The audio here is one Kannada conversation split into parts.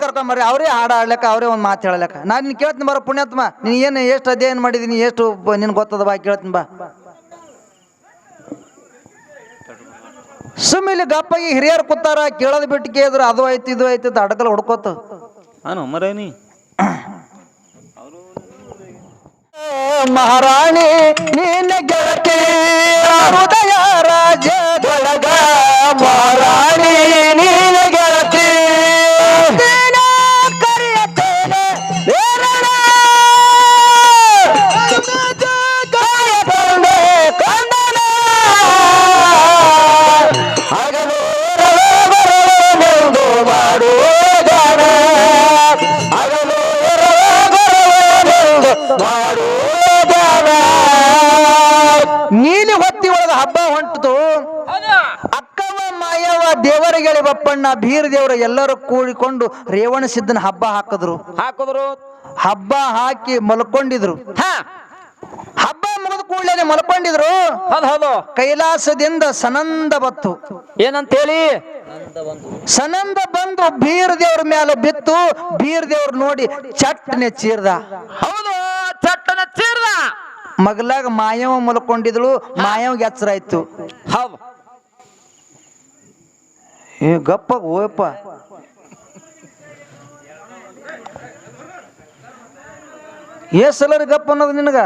ಕರ್ಕೊಂಬರ್ರಿ ಅವರೇ ಹಾಡು ಆಡ್ಲಕ್ಕ ಅವರೇ ಒಂದು ಮಾತು ಹೇಳಲಕ್ಕ ನಾನು ನಿನ್ ಕೇಳ್ತೀನಿ ಬರೋ ಪುಣ್ಯಾತ್ಮ ನೀನು ಏನು ಎಷ್ಟು ಅಧ್ಯಯನ ಮಾಡಿದೀನಿ ಎಷ್ಟು ನಿನ್ ಗೊತ್ತದ ಬಾ ಕೇಳ್ತೀನಿ ಬಾ ಸುಮ್ಮಿಲಿ ಗಪ್ಪಾಗಿ ಹಿರಿಯರು ಕೂತಾರ ಕೇಳೋದು ಬಿಟ್ಟು ಕೇಳಿದ್ರು ಅದು ಆಯ್ತು ಇದು ಆಯ್ತು ಅಡಕಲ್ ಹೊಡ್ಕೋತ ಮರೇನಿ ಮಹಾರಾಣಿ ನಿನ್ನ ಗೆಳತಿ ಹೃದಯ ರಾಜ್ಯದೊಳಗ ಮಹಾರಾಣಿ ನಿನ್ನ ಗೆಳತಿ ಕರೆಯುತ್ತೇನೆ ನೀಲಿ ಹೊತ್ತಿ ಒಳಗ ಹಬ್ಬ ಹೊಂಟದು ಅಕ್ಕವ ಮಾಯವ ದೇವರಿಗೆ ಬಪ್ಪಣ್ಣ ಬೀರ್ ದೇವರು ಎಲ್ಲರೂ ಕೂಡಿಕೊಂಡು ರೇವಣ ಸಿದ್ದನ ಹಬ್ಬ ಹಾಕಿದ್ರು ಹಬ್ಬ ಹಾಕಿ ಮಲ್ಕೊಂಡಿದ್ರು ಹಬ್ಬ ಮುಗಿದ ಕೂಡಲೇ ಮಲ್ಕೊಂಡಿದ್ರು ಕೈಲಾಸದಿಂದ ಸನಂದ ಬತ್ತು ಏನಂತೇಳಿ ಸನಂದ ಬಂದು ಬೀರ್ ದೇವ್ರ ಮೇಲೆ ಬಿತ್ತು ಬೀರ್ ದೇವ್ರು ನೋಡಿ ಚಟ್ನೆ ಚೀರ್ದ ಹೌದು ಚಟ್ಟನ ಚೀರ್ದ ಮಗಲಾಗ ಮಾಯವ ಮಲ್ಕೊಂಡಿದ್ಳು ಮಾಯವ್ಗೆ ಎಚ್ಚರ ಆಯ್ತು ಹೌದು ಏ ಗಪ್ಪ ಓಯಪ್ಪ ಸಲರಿ ಗಪ್ಪ ಅನ್ನೋದು ನಿನಗ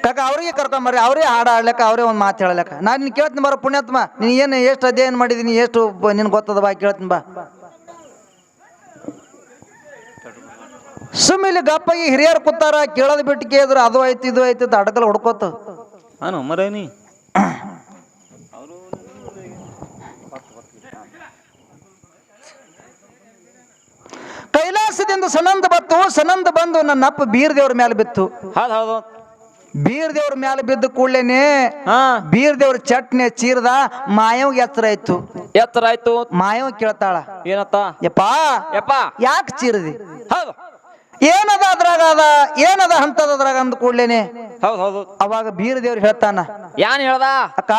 ಕಾಕ ಅವ್ರಿಗೆ ಕರ್ಕೊಂಬರ್ರಿ ಅವರೇ ಹಾಡು ಆಡ್ಲಕ್ಕ ಅವರೇ ಒಂದು ಮಾತು ಹೇಳಲಕ್ಕ ನಾನು ನಿನ್ ಕೇಳ್ತೀನಿ ಬರೋ ಪುಣ್ಯಾತ್ಮ ನೀನು ಏನು ಎಷ್ಟು ಅಧ್ಯಯನ ಮಾಡಿದೀನಿ ಎಷ್ಟು ನಿನ್ ಗೊತ್ತದ ಬಾ ಕೇಳ್ತೀನಿ ಬಾ ಸುಮ್ಮಿಲಿ ಗಪ್ಪಾಗಿ ಹಿರಿಯರು ಕೂತಾರ ಕೇಳೋದು ಬಿಟ್ಟು ಕೇಳಿದ್ರು ಅದು ಆಯ್ತು ಇದು ಆಯ್ತು ಅಡಕಲ್ ಹೊಡ್ಕೋತ ಮರೇನಿ ಕೈಲಾಸದಿಂದ ಸನಂದ ಬತ್ತು ಸನಂದ ಬಂದು ನನ್ನ ಅಪ್ಪ ಬೀರ್ ದೇವ್ರ ಮೇಲೆ ಬಿತ್ತು ಹೌದು ಬೀರ್ ದೇವ್ರ ಮೇಲೆ ಬಿದ್ದ ಕೂಡ್ಲೇನೆ ಬೀರ್ ದೇವ್ರ ಚಟ್ನೆ ಚೀರ್ದ ಮಾಯವ್ಗೆ ಎತ್ತರ ಆಯ್ತು ಮಾಯವ್ ಕೇಳ್ತಾಳ ಏನತ್ತ ಯಪ್ಪ ಯಾಕೆ ಚೀರ್ದಿ ಹೌದು ಏನದ ಅದ್ರಾಗ ಏನದ ಹಂತದ ಅದ್ರಾಗ ಅಂದ ಕೂಡ್ಲೇನೆ ಹೌದು ಅವಾಗ ಬೀರ್ ದೇವ್ರ ಹೇಳ್ತಾನ ಯಾನ್ ಹೇಳ್ದ ಅಕ್ಕ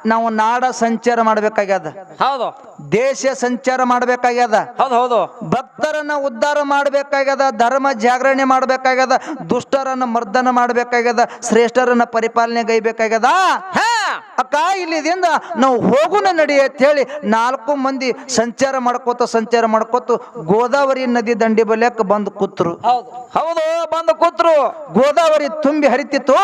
ನಾವು ನಾಡ ಸಂಚಾರ ಮಾಡ್ಬೇಕಾಗ್ಯದ ಹೌದು ದೇಶ ಸಂಚಾರ ಮಾಡ್ಬೇಕಾಗ್ಯದ ಹೌದು ಭಕ್ತರನ್ನ ಉದ್ಧಾರ ಮಾಡ್ಬೇಕಾಗ್ಯದ ಧರ್ಮ ಜಾಗರಣೆ ಮಾಡ್ಬೇಕಾಗ್ಯದ ದುಷ್ಟರನ್ನ ಮರ್ದನ ಮಾಡ್ಬೇಕಾಗ್ಯದ ಶ್ರೇಷ್ಠರನ್ನ ಪರಿಪಾಲನೆ ಗೈಬೇಕಾಗ್ಯದ ಅಕ್ಕ ಇಲ್ಲಿದಿಂದ ನಾವು ಹೋಗುನ ನಡಿ ಅಂತ ಹೇಳಿ 4 ಮಂದಿ ಸಂಚಾರ ಮಾಡ್ಕೋತ ಗೋದಾವರಿ ನದಿ ದಂಡಿ ಬಲ್ಯಕ್ಕೆ ಬಂದು ಕೂತ್ರು ಹೌದು ಬಂದು ಕೂತ್ರು ಗೋದಾವರಿ ತುಂಬಿ ಹರಿತಿತ್ತು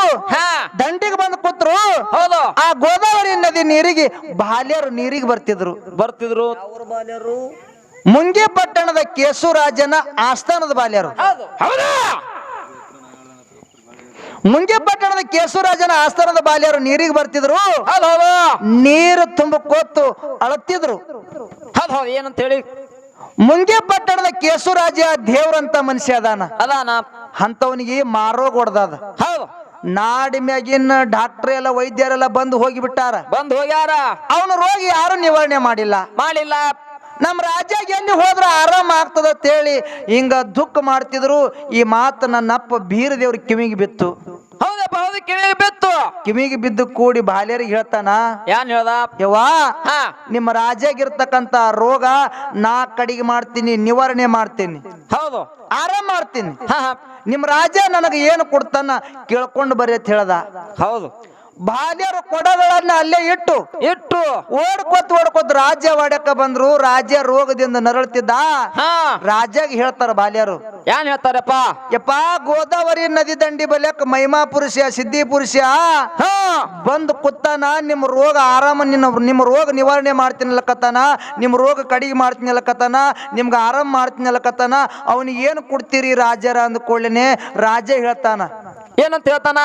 ದಂಡಿಗೆ ಬಂದು ಕೂತ್ರು ಹೌದು ಆ ಗೋದಾವರಿ ನದಿ ನೀರಿಗೆ ಬಾಲ್ಯರು ನೀರಿಗೆ ಬರ್ತಿದ್ರು ಮುಂಗೆ ಪಟ್ಟಣದ ಕೇಸುರಾಜನ ಆಸ್ಥಾನದ ಬಾಲ್ಯರು ಮುಂಗೆ ಪಟ್ಟಣದ ಕೇಸುರಾಜನ ಆಸ್ಥಾನದ ಬಾಲ್ಯರು ನೀರಿಗೆ ಬರ್ತಿದ್ರು ನೀರು ತುಂಬ ಕೊತ್ತು ಅಳತ್ತಿದ್ರು ಏನಂತ ಹೇಳಿ ಮುಂಗೆ ಪಟ್ಟಣದ ಕೇಸುರಾಜ ದೇವ್ರಂತ ಮನುಷ್ಯ ಅದಾನ ಅಂತವನಿಗೆ ಮಾರೋಗ ಹೊಡ್ದದ ನಾಡಿ ಮ್ಯಾಗಿನ ಡಾಕ್ಟರ್ ಎಲ್ಲ ವೈದ್ಯರೆಲ್ಲ ಬಂದು ಹೋಗ್ಯಾರ ಅವನ ರೋಗ ಯಾರು ನಿವಾರಣೆ ಮಾಡಿಲ್ಲ ನಮ್ಮ ರಾಜ್ಯಾಗ ಎಲ್ಲಿ ಹೋದ್ರ ಆರಾಮ ಆಗ್ತದ ಅಂತೇಳಿ ಹಿಂಗ ದುಃಖ ಮಾಡ್ತಿದ್ರು ಈ ಮಾತು ನನ್ನಪ್ಪ ಬೀರ ದೇವ್ರ ಕಿವಿಗೆ ಬಿತ್ತು ಕಿವಿಗೆ ಬಿದ್ದು ಕೂಡಿ ಬಾಲ್ಯರಿಗೆ ಹೇಳ್ತಾನ ಏನ್ ಹೇಳ್ದ ಯವ್ವಾ ನಿಮ್ಮ ರಾಜ್ಯಾಗಿರ್ತಕ್ಕಂತ ರೋಗ ನಾ ಕಡಿಗೆ ಮಾಡ್ತೀನಿ ನಿವಾರಣೆ ಮಾಡ್ತೀನಿ ಹೌದು ಆರಾಮ ಮಾಡ್ತೀನಿ ನಿಮ್ ರಾಜ ನನಗೆ ಏನು ಕೊಡ್ತಾನ ಕೇಳ್ಕೊಂಡು ಬರ್ರಿ ಅಂತ ಹೇಳ್ದ ಹೌದು ಬಾಲ್ಯರು ಕೊಡಗಳನ್ನ ಅಲ್ಲೇ ಇಟ್ಟು ಓಡ್ಕೋತ್ ರಾಜ್ಯ ವಾಡ್ಯಕ್ಕ ಬಂದ್ರು ರಾಜ್ಯ ರೋಗದಿಂದ ನರಳ್ತಿದ್ದ ರಾಜ್ಯಾಗ ಹೇಳ್ತಾರ ಬಾಲ್ಯರು ಏನ್ ಹೇಳ್ತಾರಪ್ಪ ಯಪ್ಪ ಗೋದಾವರಿ ನದಿ ದಂಡಿ ಬಲ್ಯಕ್ ಮಹಿಮಾ ಪುರುಷ ಸಿದ್ಧಿ ಪುರುಷ ಬಂದು ಕೂತಾನ ನಿಮ್ ರೋಗ ಆರಾಮ ನಿಮ್ಮ ರೋಗ ನಿವಾರಣೆ ಮಾಡ್ತೀನಲ್ಲಕತ್ತಾನ ನಿಮ್ ರೋಗ ಕಡಿಗೆ ಮಾಡ್ತೀನಲ್ಲಕತ್ತಾನ ನಿಮ್ಗೆ ಆರಾಮ ಮಾಡ್ತೀನಲ್ಲಕತ್ತಾನ ಅವನಿಗೆ ಏನು ಕೊಡ್ತೀರಿ ರಾಜ್ಯರ ಅಂದ್ಕೊಳ್ಳೇನೆ ರಾಜ್ಯ ಹೇಳ್ತಾನ ಏನಂತ ಹೇಳ್ತಾನ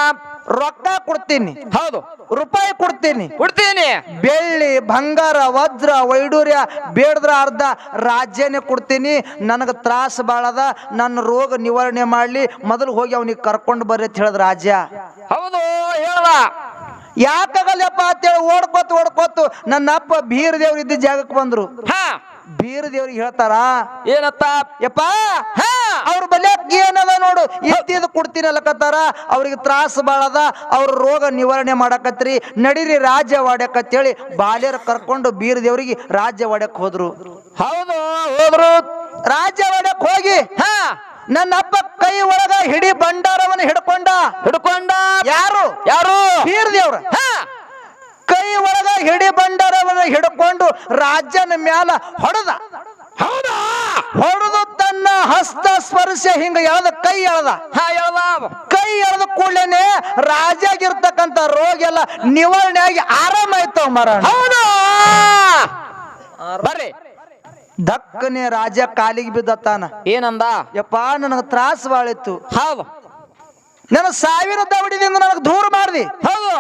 ರೊಕ್ಕ ಕೊಡ್ತೀನಿ ಹೌದು ರೂಪಾಯಿ ಕೊಡ್ತೀನಿ ಬೆಳ್ಳಿ ಬಂಗಾರ ವಜ್ರ ವೈಡೂರ್ಯ ಬೇಡದ್ರ ಅರ್ಧ ರಾಜ್ಯನೇ ಕೊಡ್ತೀನಿ ನನಗೆ ತ್ರಾಸ ಬಾಳದ ನನ್ನ ರೋಗ ನಿವಾರಣೆ ಮಾಡ್ಲಿ ಮೊದಲು ಹೋಗಿ ಅವನಿಗೆ ಕರ್ಕೊಂಡು ಬರ್ರಿ ಅಂತ ಹೇಳಿದ ರಾಜ್ಯ ಹೌದು ಹೇಳ ಯಾಕಾಗಲ್ಲಪ್ಪ ಅಂತೇಳಿ ಓಡ್ಕೋತು ನನ್ನ ಅಪ್ಪ ಬೀರ್ ದೇವ್ರ ಇದ್ದ ಜಾಗಕ್ಕೆ ಬಂದ್ರು. ಬೀರ್ ದೇವ್ರಿಗೆ ಹೇಳ್ತಾರ, ಏನತ್ತ ಯಪ್ಪ ಅವ್ರ ಬಲ್ಯಾಕ ಏನದ ನೋಡು, ಇತ್ತಿದ್ ಕುಡ್ತೀನಲ್ಲಕತ್ತಾರ, ಅವ್ರಿಗೆ ತ್ರಾಸ ಬಾಳದ, ಅವ್ರ ರೋಗ ನಿವಾರಣೆ ಮಾಡಕತ್ರಿ, ನಡೀರಿ ರಾಜ್ಯ ವಾಡ್ಯಕತ್ತೇಳಿ ಬಾಲ್ಯರ ಕರ್ಕೊಂಡು ಬೀರ್ ದೇವ್ರಿಗೆ ರಾಜ್ಯ ವಾಡ್ಯಕ್ ಹೋದ್ರು. ಹೌದು ಹೋದ್ರು. ರಾಜ್ಯ ವಾಡ್ಯಕ್ ಹೋಗಿ ನನ್ನ ಅಪ್ಪ ಕೈ ಒಳಗ ಹಿಡಿ ಭಂಡಾರವನ್ನು ಹಿಡ್ಕೊಂಡ. ಯಾರು ಬೀರ್ ದೇವ್ರ ಕೈ ಒಳಗ ಹಿಡಿ ಭಂಡಾರವನ್ನು ಹಿಡ್ಕೊಂಡು ರಾಜ್ಯನ ಮ್ಯಾಲ ಹೊಡೆದು ತನ್ನ ಹಸ್ತ ಸ್ಪರ್ಶ ಹಿಂಗ ಎಳ್ದ ಕೈ ಎಳ್ದ ಕೂಡಲೇನೆ ರಾಜಾಗಿರ್ತಕ್ಕಂಥ ರೋಗ ಎಲ್ಲ ನಿವಾರಣೆ ಆಗಿ ಆರಾಮಾಯ್ತವ ಮರ. ಬರ್ರಿ. ದಕ್ಕನೆ ರಾಜ ಕಾಲಿಗೆ ಬಿದ್ದತ್ತಾನ. ಏನಂದ? ಯಪ್ಪ ನನಗ ತ್ರಾಸ ಬಾಳಿತ್ತು, ಹೌದು ನನ್ನ ಸಾವಿನ ದವಡಿದಿಂದ ನನಗ ದೂರ ಮಾಡ್ದಿ, ಹೌದು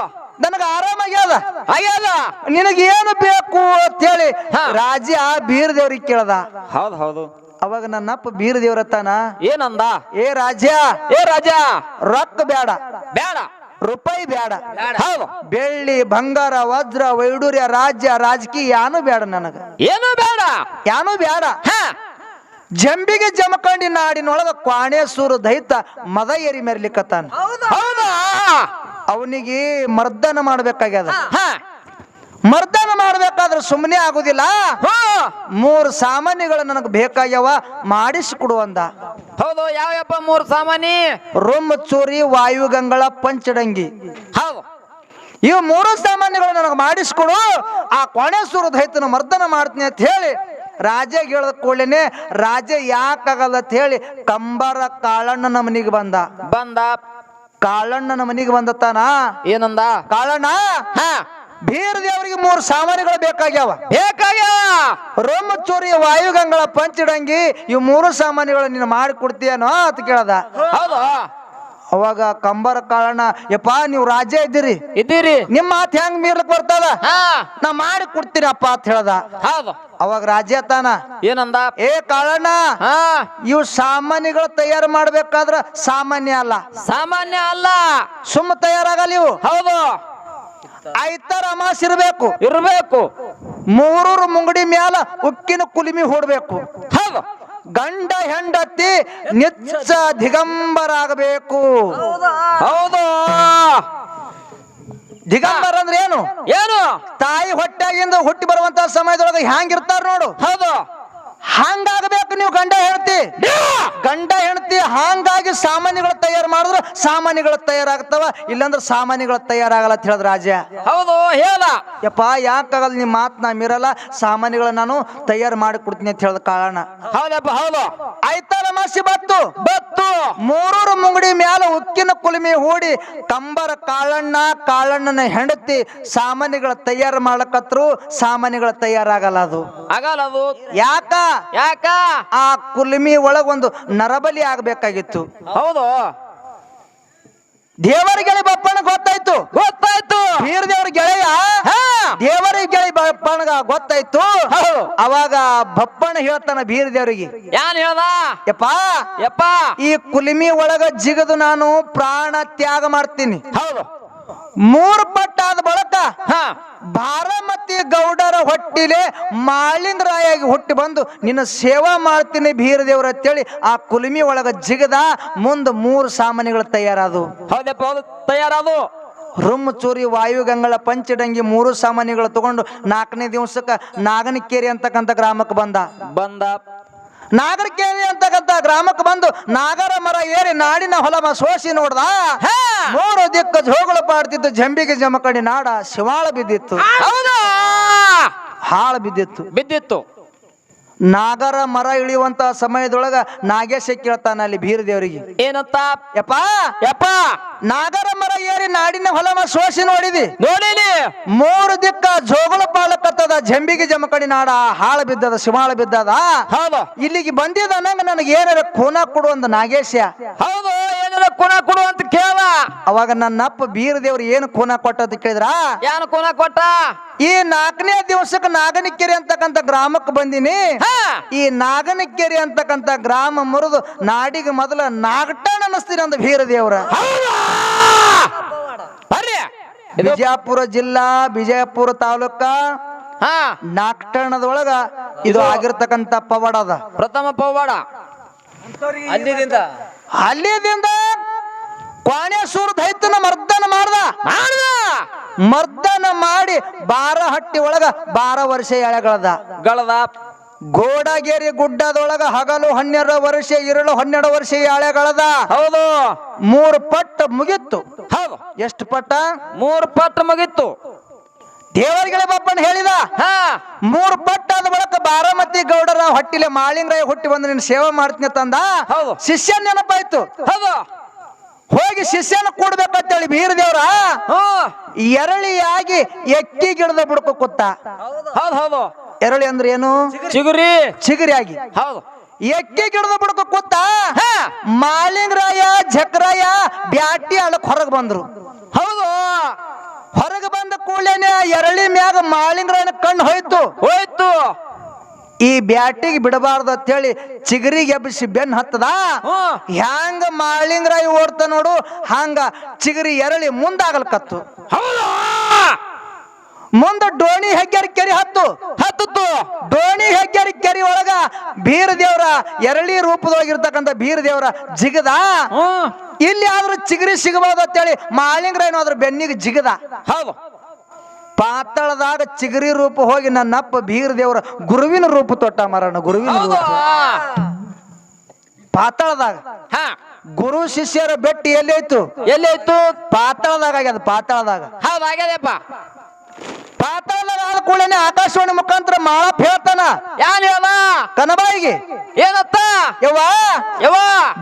ನನಗ ಆರಾಮಾಗ್ಯದ, ನಿನಗೇನು ಬೇಕು ಅಂತೇಳಿ ರಾಜ ಬೀರ್ ದೇವ್ರಿಗೆ ಕೇಳ್ದ. ಹೌದು ಅವಾಗ ನನ್ನಪ್ಪ ಬೀರ್ ದೇವ್ರತ್ತಾನ. ಏನಂದ? ಏ ರಾಜ ರೊಕ್ಕ ಬೇಡ, ರೂಪಾಯಿ ಬೇಡ, ಹೌದು ಬೆಳ್ಳಿ ಬಂಗಾರ ವಜ್ರ ವೈಡೂರ್ಯ ರಾಜ್ಯ ರಾಜಕೀಯ ಯಾನು ಬೇಡ, ನನಗ ಯಾನು ಬೇಡ. ಜಂಬಿಗೆ ಜಮಖಂಡಿ ನಾಡಿನೊಳಗ ಕ್ವಾಣೇಶ್ವರ ದೈತ ಮದ ಏರಿ ಮೆರ್ಲಿಕ್ಕತ್ತಾನ. ಅವನಿಗೆ ಮರ್ದನ ಮಾಡ್ಬೇಕಾಗ್ಯದ. ಮರ್ದನ ಮಾಡ್ಬೇಕಾದ್ರೆ ಸುಮ್ಮನೆ ಆಗುದಿಲ್ಲ, 3 ಸಾಮಾನ್ಯಗಳು ನನಗೆ ಬೇಕಾಗ್ಯಾವ, ಮಾಡಿಸಿಕೊಡುವಂದ. ಹೌದು ಯಾವಪ್ಪ 3 ಸಾಮಾನಿ? ರುಮ್ ಚೂರಿ, ವಾಯುಗಂಗಳ, ಪಂಚಡಂಗಿ. ಹೌದು ಇವು 3 ಸಾಮಾನ್ಯಗಳು ನನಗೆ ಮಾಡಿಸಿಕೊಡು, ಆ ಕ್ವಾಣೇಶ್ವರ ದೈತನ ಮರ್ದನ ಮಾಡ್ತೀನಿ ಅಂತ ಹೇಳಿ ರಾಜ ಹೇಳದ ಕೂಡಲೇನೆ ರಾಜ ಯಾಕಾಗಲ್ಲ ಅಂತ ಹೇಳಿ ಕಂಬರ ಕಾಳಣ್ಣನ ಮನಿಗೆ ಬಂದ. ಕಾಳಣ್ಣನ ಮನಿಗೆ ಬಂದತ್ತಾನ. ಏನಂದ? ಕಾಳಣ್ಣ ಬೀರ್ ದೇವರಿಗೆ 3 ಸಾಮಾನ್ಯಗಳು ಬೇಕಾಗ್ಯಾವ. ರೋಮ ಚೂರಿ, ವಾಯುಗಂಗಳ, ಪಂಚಡಂಗಿ, ಇವು 3 ಸಾಮಾನ್ಯಗಳು ನೀನು ಮಾಡಿ ಕೊಡ್ತೀಯನೋ ಅಂತ ಕೇಳದ. ಹೌದು. ಅವಾಗ ಕಂಬರ ಕಾಳಣ್ಣ, ಯಪ್ಪ ನೀವು ರಾಜ ಇದ್ದೀರಿ, ನಿಮ್ಮ ಮಾತು ಹೆಂಗ್ ಮೀರ್ಲಕ್ ಬರ್ತದ, ನಾ ಮಾಡಿ ಕೊಡ್ತೀನಪ್ಪ ಅಂತ ಹೇಳ್ದ. ಹೌದು. ಅವಾಗ ರಾಜ ತಾನ ಏನಂದ? ಏ ಕಾಳಣ್ಣ, ಇವು ಸಾಮಾನ್ಯಗಳು ತಯಾರು ಮಾಡ್ಬೇಕಾದ್ರ ಸಾಮಾನ್ಯ ಅಲ್ಲ, ಸುಮ್ಮ ತಯಾರಾಗಲ್ಲ ಇವು. ಹೌದು. ಐತರ ಅಮಾಸ್ ಇರ್ಬೇಕು, 3 ಮುಂಗಡಿ ಮ್ಯಾಲ ಉಕ್ಕಿನ ಕುಲಿಮಿ ಹೊಡ್ಬೇಕು. ಹೌದು. ಗಂಡ ಹೆಂಡತಿ ನಿಚ್ಚ ದಿಗಂಬರಾಗಬೇಕು. ಹೌದು. ದಿಗಂಬರ ಅಂದ್ರೆ ಏನು? ತಾಯಿ ಹೊಟ್ಟಾಗಿಂದ ಹುಟ್ಟಿ ಬರುವಂತ ಸಮಯದೊಳಗೆ ಹ್ಯಾಂಗಿರ್ತಾರ ನೋಡು, ಹೌದು ಹಂಗಾಗಬೇಕು ನೀವು ಗಂಡ ಹೆಂಡತಿ. ಹಾಂಗಾಗಿ ಸಾಮಾನ್ಯಗಳು ತಯಾರು ಮಾಡಿದ್ರೆ ಸಾಮಾನ್ಯಗಳು ತಯಾರಾಗ್ತಾವ, ಇಲ್ಲಾಂದ್ರೆ ಸಾಮಾನ್ಯಗಳು ತಯಾರಾಗಲ್ಲ ಅಂತ ಹೇಳಿದ್ರ ರಾಜ. ಹೌದು ಹೇಳ. ಯಪ್ಪ ಯಾಕಾಗಲ್ಲ ನಿಮ್ಮ ಮಾತ್ ನಾ ಮೀರಲ್ಲ, ಸಾಮಾನ್ಯಗಳ ನಾನು ತಯಾರು ಮಾಡಿ ಕೊಡ್ತೀನಿ ಅಂತ ಹೇಳ್ದ ಕಾಳಣ್ಣ. ಹೌದಪ್ಪ ಹೌದು. ಆಯ್ತಾರ ಮಾಸಿ ಬತ್ತು 3 ಮುಂಗಡಿ ಮ್ಯಾಲ ಉಕ್ಕಿನ ಕುಲಿಮಿ ಹೂಡಿ ಕಂಬರ ಕಾಳಣ್ಣನ ಹೆಂಡತಿ ಸಾಮಾನ್ಯಗಳ ತಯಾರು ಮಾಡಕತ್ರು, ಸಾಮಾನ್ಯಗಳ ತಯಾರಾಗಲ್ಲ ಅದು. ಯಾಕ ಆ ಕುಲಿಮಿ ಒಳಗ ಒಂದು ನರಬಲಿ ಆಗ್ಬೇಕಾಗಿತ್ತು. ಹೌದು. ದೇವರ ಬಪ್ಪನ ಗೊತ್ತಾಯ್ತು. ಬೀರ್ ದೇವ್ರ ಗೆಳೆಯ ದೇವರ ಬಪ್ಪನಗ ಗೊತ್ತಾಯ್ತು. ಅವಾಗ ಬಪ್ಪನ ಹೇಳ್ತಾನ ಬೀರ್ ದೇವ್ರಿಗೆ, ಏನ್ ಹೇಳ್ದ? ಯಪ್ಪ ಈ ಕುಲಿಮಿ ಒಳಗ ಜಿಗದು ನಾನು ಪ್ರಾಣ ತ್ಯಾಗ ಮಾಡ್ತೀನಿ. ಹೌದು. 3 ಪಟ್ಟಾದ ಬಳಕ ಬಾರಾಮತಿ ಗೌಡರ ಹೊಟ್ಟಿಲೆ ಮಾಳಿಂಗರಾಯಾಗಿ ಹುಟ್ಟಿ ಬಂದು ನಿನ್ನ ಸೇವಾ ಮಾಡ್ತೀನಿ ಬೀರ್ ದೇವ್ರ ಅಂತೇಳಿ ಆ ಕುಲಿಮಿ ಒಳಗ ಜಿಗದ ಮುಂದ 3 ಸಾಮಾನ್ಯಗಳು ತಯಾರಾದವು. ಹೌದಪ್ಪ ಹೌದು ತಯಾರಾದವು. ರುಮ್ ಚೂರಿ, ವಾಯುಗಂಗಳ, ಪಂಚಡಂಗಿ 3 ಸಾಮಾನ್ಯಗಳು ತಗೊಂಡು 4ನೇ ದಿವಸಕ್ಕ ನಾಗನಕೇರಿ ಅಂತಕ್ಕಂಥ ಗ್ರಾಮಕ್ಕೆ ಬಂದ. ನಾಗರಕೇರಿ ಅಂತಕ್ಕಂಥ ಗ್ರಾಮಕ್ಕೆ ಬಂದು ನಾಗರ ಮರ ಏರಿ ನಾಡಿನ ಹೊಲ ಸೋಸಿ ನೋಡ್ದ. 3 ದಿಕ್ಕ ಜೋಗಳು ಪಾಡ್ತಿತ್ತು, ಜಂಬಿಗೆ ಜಮಕಡಿ ನಾಡ ಶಿವಾಳ ಬಿದ್ದಿತ್ತು, ಹಾಳು ಬಿದ್ದಿತ್ತು. ನಾಗರ ಮರ ಇಳಿಯುವಂತ ಸಮಯದೊಳಗ ನಾಗೇಶ ಕೇಳ್ತಾನ ಅಲ್ಲಿ ಬೀರ್ ದೇವರಿಗೆ, ಏನಂತ? ಯಪ್ಪ ನಾಗರ ಮರ ಏರಿ ನಾಡಿನ ಹೊಲ ಸೋಸಿ ನೋಡಿನಿ. 3 ದಿಕ್ಕ ಜೋಗಳು ಪಾಲಕತ್ತದ, ಜಂಬಿಗೆ ಜಮಕಡಿ ನಾಡ ಹಾಳು ಬಿದ್ದದ, ಶಿವಾಳ ಬಿದ್ದದ. ಹೌದು. ಇಲ್ಲಿಗೆ ಬಂದಿದ ನಂಗ ನನಗೆ ಏನಾರ ಖೂನ ಕೊಡು ಅಂದ ನಾಗೇಶ. ಹೌದು, ಏನಾರ ಖೂನ ಕೊಡು ಅಂತ ಕೇಳ. ಅವಾಗ ನನ್ನಪ್ಪ ಬೀರ್ ದೇವ್ರು ಏನು ಖೂನ ಕೊಟ್ಟ ಅಂತ ಕೇಳಿದ್ರ, ಏನು ಖೂನ ಕೊಟ್ಟ? ಈ 4ನೇ ದಿವಸಕ್ಕೆ ನಾಗನಕೆರೆ ಅಂತಕ್ಕಂಥ ಗ್ರಾಮಕ್ಕೆ ಬಂದಿನಿ. ಈ ನಾಗನಕೆರೆ ಅಂತಕ್ಕಂಥ ಗ್ರಾಮ ಮುರಿದು ನಾಡಿಗೆ ಮೊದಲ ನಾಗಟಣ ಅನ್ನಿಸ್ತೀರಿ ಅಂದ ಬೀರ ದೇವ್ರ. ಬಿಜಾಪುರ ಜಿಲ್ಲಾ ಬಿಜಾಪುರ ತಾಲೂಕ ಹಾ ನಾಕ್ಟಣದೊಳಗ ಇದು ಆಗಿರ್ತಕ್ಕಂತ ಪವಾಡ ಅದ. ಪ್ರಥಮ ಪವಾಡ ಅಲ್ಲಿದಿಂದ ಅಲ್ಲಿದಿಂದ ಕ್ವಾಣೇಶ್ವರ ದೈತ್ಯನ ಮರ್ದನ ಮಾಡ್ದ. ಮರ್ದನ ಮಾಡಿ ಬಾರಹಟ್ಟಿ ಒಳಗ 12 ವರ್ಷ ಎಳೆಗಳದ ಗಳದ ಗೋಡಗೇರಿ ಗುಡ್ಡದೊಳಗ ಹಗಲು 12 ವರ್ಷ ಇರಳು 12 ವರ್ಷ ಎಳೆಗಳದ. ಹೌದು 3 ಪಟ್ಟ ಮುಗಿತ್ತು. ಹೌದು ಎಷ್ಟು ಪಟ್ಟ? 3 ಪಟ್ಟು ಮುಗಿತ್ತು. ದೇವರಿಗೆ ಬಪ್ಪನ್ ಹೇಳಿದ ಹಾ 3 ಪಟ್ಟ ಆದ ಬಳಿಕ ಬಾರಾಮತಿ ಗೌಡರ ಹೊಟ್ಟಿಲೆ ಮಾಳಿಂಗರಾಯ ಹುಟ್ಟಿ ಬಂದು ನಿನ್ನ ಸೇವೆ ಮಾಡ್ತೀನಿ ತಂದ. ಹೌದು ಶಿಷ್ಯ ನೆನಪಾಯ್ತು. ಹೌದು ಹೋಗಿ ಶಿಷ್ಯನ ಕೂಡ್ಬೇಕಂತೇಳಿ ಬೀರ ದೇವ್ರ ಎರಳಿಯಾಗಿ ಎಕ್ಕಿ ಗಿಡದ ಬುಡಕ ಕೂತ. ಹೌದು ಹೌದು ಎರಳಿ ಅಂದ್ರೆ ಏನು? ಚಿಗುರಿ ಚಿಗುರಿಯಾಗಿ ಹೌದು ಎಕ್ಕಿ ಗಿಡದ ಬುಡಕ ಕೂತ. ಮಾಳಿಂಗರಾಯ ಜಕ್ರಾಯ ಬ್ಯಾಟಿ ಅಳಕ್ ಹೊರಗೆ ಬಂದ್ರು. ಹೌದು ಹೊರಗೆ ಬಂದ ಕೂಡಲೇನೆ ಎರಳಿ ಮ್ಯಾಗ ಮಾಳಿಂಗರಾಯನ ಕಣ್ಣು ಹೋಯ್ತು. ಹೋಯ್ತು ಈ ಬ್ಯಾಟಿಗೆ ಬಿಡಬಾರ್ದು ಅಂತ ಹೇಳಿ ಚಿಗರಿಗೆ ಎಬ್ಬಿಸಿ ಬೆನ್ ಹತ್ತದ. ಹ್ಯಾಂಗ ಮಾಳಿಂಗರಾಯ ಓಡ್ತ ನೋಡು ಹಂಗ ಚಿಗರಿ ಎರಳಿ ಮುಂದಾಗಲ್ಕತ್ತು. ಹೌದು ಮುಂದ ಡೋಣಿ ಹೆಗ್ಗೇರಿ ಕೆರಿ ಹತ್ತು ಡೋಣಿ ಹೆಗ್ಗೇರಿ ಕೆರಿ ಒಳಗ ಬೀರ ದೇವ್ರ ಎರಳಿ ರೂಪದೊಳಗಿರ್ತಕ್ಕಂಥ ಬೀರ ದೇವ್ರ ಜಿಗದ. ಇಲ್ಲಿ ಆದ್ರೂ ಚಿಗರಿ ಸಿಗಬಹುದು ಅಂತೇಳಿ ಮಾಳಿಂಗರಾಯನ ಅದ್ರ ಬೆನ್ನಿಗೆ ಜಿಗದ. ಹೌದು ಪಾತಾಳದಾಗ ಚಿಗರಿ ರೂಪ ಹೋಗಿ ನನ್ನಪ್ಪ ಬೀರ ದೇವರ ಗುರುವಿನ ರೂಪ ತೊಟ್ಟ ಮರಣ. ಗುರುವಿನ ರೂಪ ಪಾತಾಳದಾಗ. ಗುರು ಶಿಷ್ಯರ ಬೆಟ್ಟಿ ಎಲ್ಲೈತು? ಎಲ್ಲೈತು? ಪಾತಾಳದಾಗ ಆಗ್ಯದ. ಪಾತಾಳದಾಗ ಹೌದು ಆಗ್ಯದಪ್ಪ. ಪಾತಾಳದಾಗ ಆದ ಕೂಡಲೇ ಆಕಾಶವಾಣಿ ಮುಖಾಂತರ ಮಾಳಪ್ಪ ಹೇಳ್ತಾನ. ಯಾನ್ ಹೇಳ ಕನಬಾಯಿಗೆ ಏನತ್ತ? ಯವ್ವ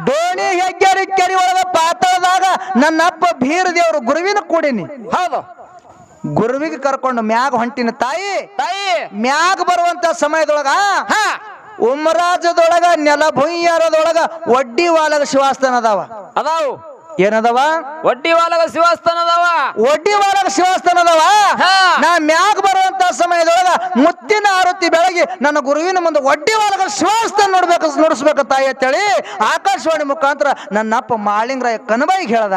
ಡೋಣಿ ಹೆಗ್ಗೇರಿ ಕೆರಿ ಒಳಗ ಪಾತಾಳದಾಗ ನನ್ನಪ್ಪ ಬೀರ ದೇವರು ಗುರುವಿನ ಕೂಡಿನಿ. ಹೌದು ಗುರುವಿಗೆ ಕರ್ಕೊಂಡು ಮ್ಯಾಗ ಹೊಂಟಿನ ತಾಯಿ. ಮ್ಯಾಗ ಬರುವಂತ ಸಮಯದೊಳಗ ಉಮರಾಜದೊಳಗ ನೆಲಭುಯ್ಯಾರದೊಳಗ ಒಡ್ಡಿ ವಾಲಗ ಶಿವಾಸ್ಥಾನ ಅದಾವ. ಏನದವ? ಒಡ್ಡಿ ವಾಲಗ ಶಿವಾಸ್ಥಾನ ಅದಾವ. ಒಡ್ಡಿ ವಾಲಗ ಶಿವಾಸ್ಥಾನ ಅದಾವ. ನಾ ಮ್ಯಾಗ ಬರುವಂತ ಸಮಯದೊಳಗ ಮುತ್ತಿನ ಆರತಿ ಬೆಳಗ್ಗೆ ನನ್ನ ಗುರುವಿನ ಮುಂದೆ ಒಡ್ಡಿ ವಾಲಗ ಶಿವಾಸ್ಥಾನ ನೋಡಿಸ್ಬೇಕು ತಾಯಿ ಅಂತೇಳಿ ಆಕಾಶವಾಣಿ ಮುಖಾಂತರ ನನ್ನಪ್ಪ ಮಾಳಿಂಗರಾಯ ಕನಬಾಯಿಗೆ ಹೇಳ್ದ.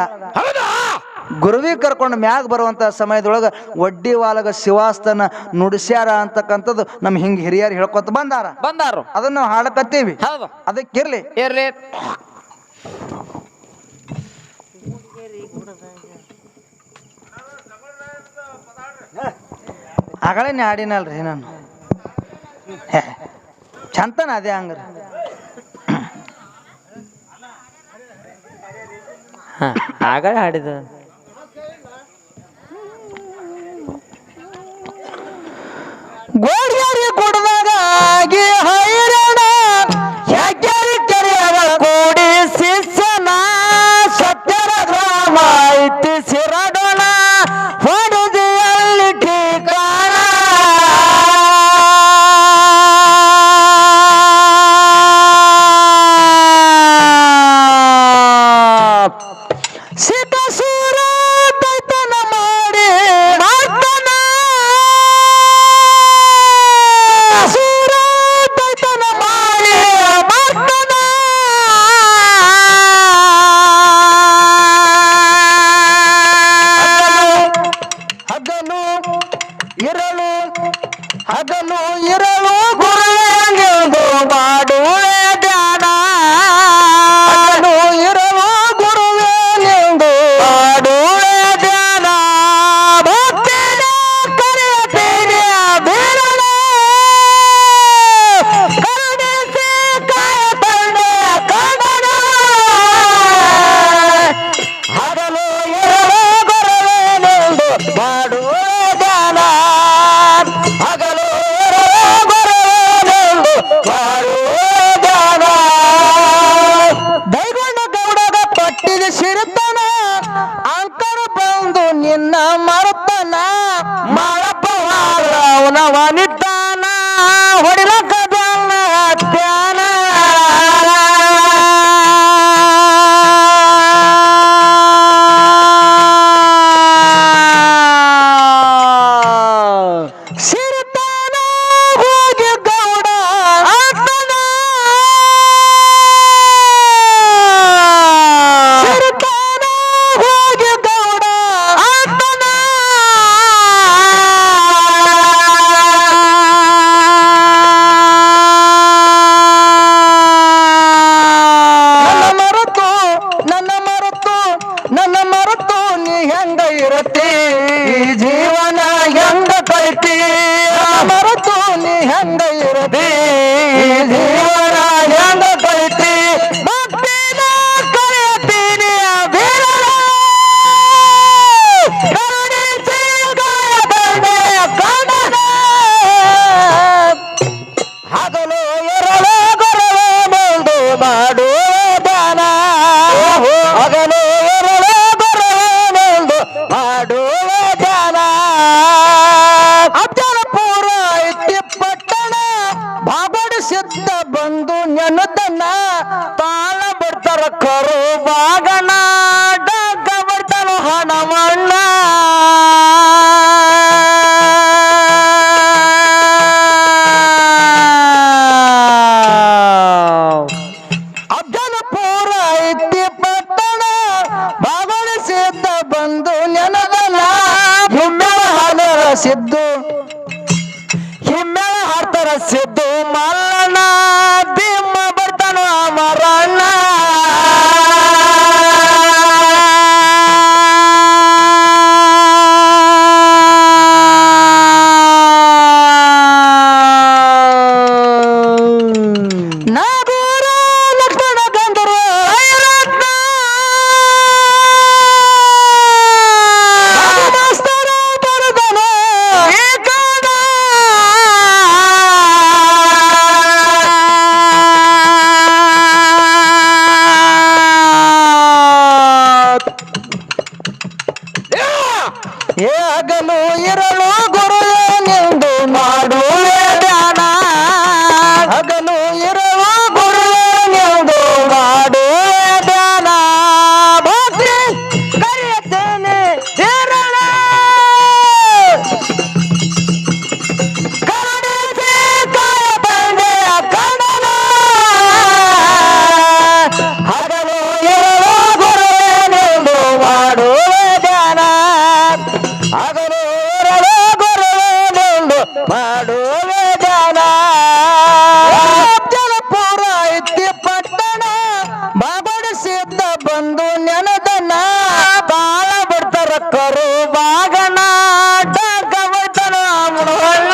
ಗುರುವಿ ಕರ್ಕೊಂಡು ಮ್ಯಾಗ ಬರುವಂತ ಸಮಯದೊಳಗ ಒಡ್ಡಿ ವಾಲಗ ಶಿವಾಸ್ತನ ನುಡಿಸ್ಯಾರ ಅಂತಕ್ಕಂಥದ್ದು ನಮ್ ಹಿಂಗ ಹಿರಿಯರು ಹೇಳ್ಕೊತ ಬಂದಾರು. ಅದನ್ನ ನಾವು ಹಾಡಕತ್ತೀವಿ. ಅದಕ್ಕಿರ್ಲಿ ಇರ್ಲಿ. ಆಗಳೇನೆ ಹಾಡಿನಲ್ರಿ ನಾನು ಚಂತನ ಅದೇ ಹಂಗ್ರಿ. ಆಗಳ ಹಾಡಿದ ಗೋಡ್ಯಾರಿ ಕುಡ್ದಾಗ ಹೈರಾಣ ಹೆಗ್ಗೇರಿ ಕೆರೆಯವ ಕೂಡಿ ಶಿಷ್ಯನ ಸತ್ಯರ ಗ್ರಾಮ ಐತಿ ಸಿರಡೋಣ ಹೊಡೆದಿಯಲ್ಲಿ ಠಿಕಾಣ. ಸಿಕಸೂರ ಹೆಂಗ ಇರದಿ ಜೀವನ ಹೆಂಗ ಕಳಿತಿ ಭಕ್ತಿನ ಕರೆಯತೀನಿ ಬೀರಲು ಕರುಣಿಸಿ ಗಾಯಗೊಂಡೆ ಕಣ್ಣನ ಹಗಲು ಎರಳು ಗುರುವೆ ಮುಂದು ಮಾಡುವುದನ ಹಗಲು ಎರಳು ಗುರುವೆ ಮುಂದು ಮಾಡುವುದನ ಅಫಜಲಪುರ ಐತಿ ಪಟ್ಟಣ ಭಾಗಡಿಸಿದ್ದ ಬಂದು ನೆನದನ್ನ ತಾಳ ಬಿಡ್ತಾರ ಕರು ಬಾಗಣ ಡಗ್ಗ ಬಿಡ್ತಾರ ಹಣವಣ್ಣ ಅಫಜಲಪುರ ಐತಿ ಪಟ್ಟಣ ಭಾಗಡಿಸಿದ್ದ ಬಂದು ನೆನದನ್ನ ಹಿಮ್ಮೆಳ ಹಾಲರ ಸಿದ್ದು ಹಿಮ್ಮೆಳ ಹಾಡ್ತಾರ ಸಿದ್ದು ಮಲ್ಲಣ್ಣ ಭೀಮ ಬರ್ತಾನ ಅಮರಣ್ಣ ನಾಗೂರ ಲಕ್ಷ್ಮಣ ಗಂಧರ್ವ ಐರತ್ನ ಮಾಸ್ತರ ಬರದನ ಏಕದ ಏ ಹಗಲು ಇರಲು ಗುರುವೆನೆಂದು ಮಾಡುವೆ ಧ್ಯಾನ ಹಗಲು ಇರಲು ಗುರುವೆನೆಂದು ಮಾಡುವೆ ಧ್ಯಾನ ಭಕ್ತಿ ಕರೆಯುತ್ತೇನೆ ಧೀರನ ಕರುಣಿಸಿ ಕಾಯಬಂದೆ ಕಣ್ಣನ ಹಗಲು ಇರಲು ಗುರುವೆನೆಂದು ಮಾಡುವೆ ಧ್ಯಾನ ಹಗಲು ಇರಲು ಗುರುವೆನೆಂದು ಮಾಡುವೆ ಧ್ಯಾನ ಅಫಜಲಪುರ ಐತಿ ಪಟ್ಟಣ ಬಾಬಡಿಸಿದ್ದ ಬಂದು ನೆನದನ್ನ ಬಾಳ ಬಿಡ್ತಾರ ಕರು ಬಾಗಣ ಡಗ್ಗ ಬಿಡ್ತಾರ ಅಮರಣ್ಣ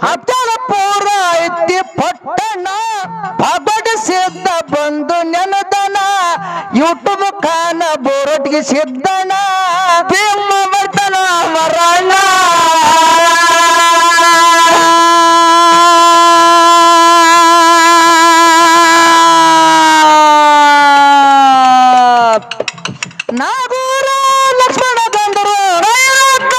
ಅಫಜಲಪುರ ಐತಿ ಪಟ್ಟಣ ಬಾಬಡಿಸಿದ್ದ ಬಂದು ನೆನದನ ಯೂಟ್ಯೂಬ್ ಖಾನ ಬೋರಟ್ಗೆ ಸಿದ್ದನ ಭೀಮ ಬರ್ತಾನ ಅಮರಣ್ಣ ನಾಗೂರ ಲಕ್ಷ್ಮಣ ಗಂಧರ್ವ ಐರತ್ನ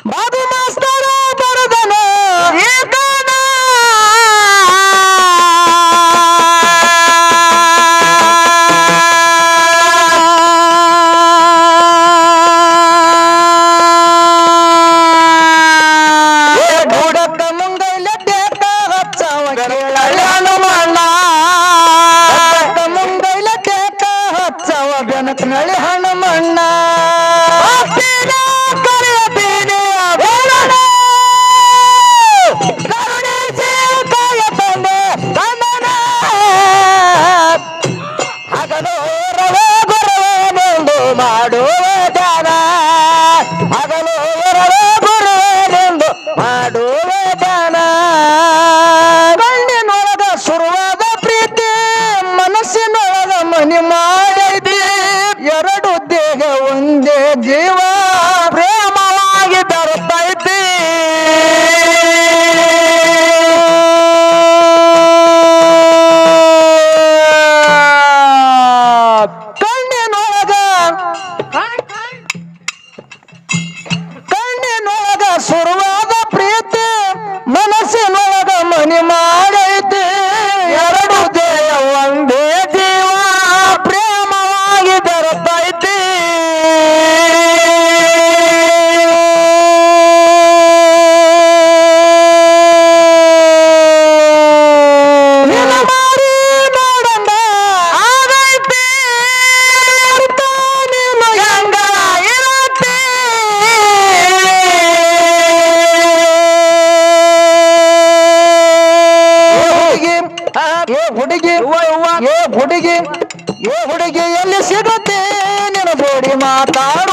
ಬಾಬು ಮಾಸ್ತರ ಬರದನ ಏಕನ ಗುಡದ ಮುಂಗೈಲೆ ದೇಕ ಹಚ್ಚವ ಕೇಳಲ್ಲ ಹನುಮಣ್ಣ ಮುಂಗೈಲೆ ದೇಕ ಹಚ್ಚವ ಬೆನಕನಳಿ ಹನುಮಣ್ಣ ಭಕ್ತಿನ ಕರೆಯತೀನಿ ಬೀರನ ಕರುಣಿಸಿ ಕಾಯಬಂದೆ ಕಣ್ಣನ ಹಗಲು ಎರಳು ಗುರುವೆನೆಂದು ಮಾಡುವೆ ಧ್ಯಾನ ಹಗಲು ಎರಳು ಗುರುವೆನೆಂದು ಮಾಡುವೆ ಧ್ಯಾನ ಕಣ್ಣಿನೊಳಗ ಶುರುವಾದ ಪ್ರೀತಿ ಮನಸ್ಸಿನೊಳಗ ಮನಿ ಮಾಡೈತಿ ಎರಡು ದೇಹ ಒಂದೇ ಜೀವ ಪ್ರೇಮವಾಗಿ ಬೆರೆತೈತಿ ಕಣ್ಣಿನೊಳಗ ಕಣ್ಣಿನೊಳಗ ಶುರುವಾದ ಪ್ರೀತಿ ಮನಸ್ಸಿನೊಳಗ ಮನಿ ಮಾಡೈತಿ ಎರಡು ದೇಹ ಒಂದೇ ಜೀವ ಪ್ರೇಮವಾಗಿ ಬೆರೆತೈತಿ ಮಾತಾಡ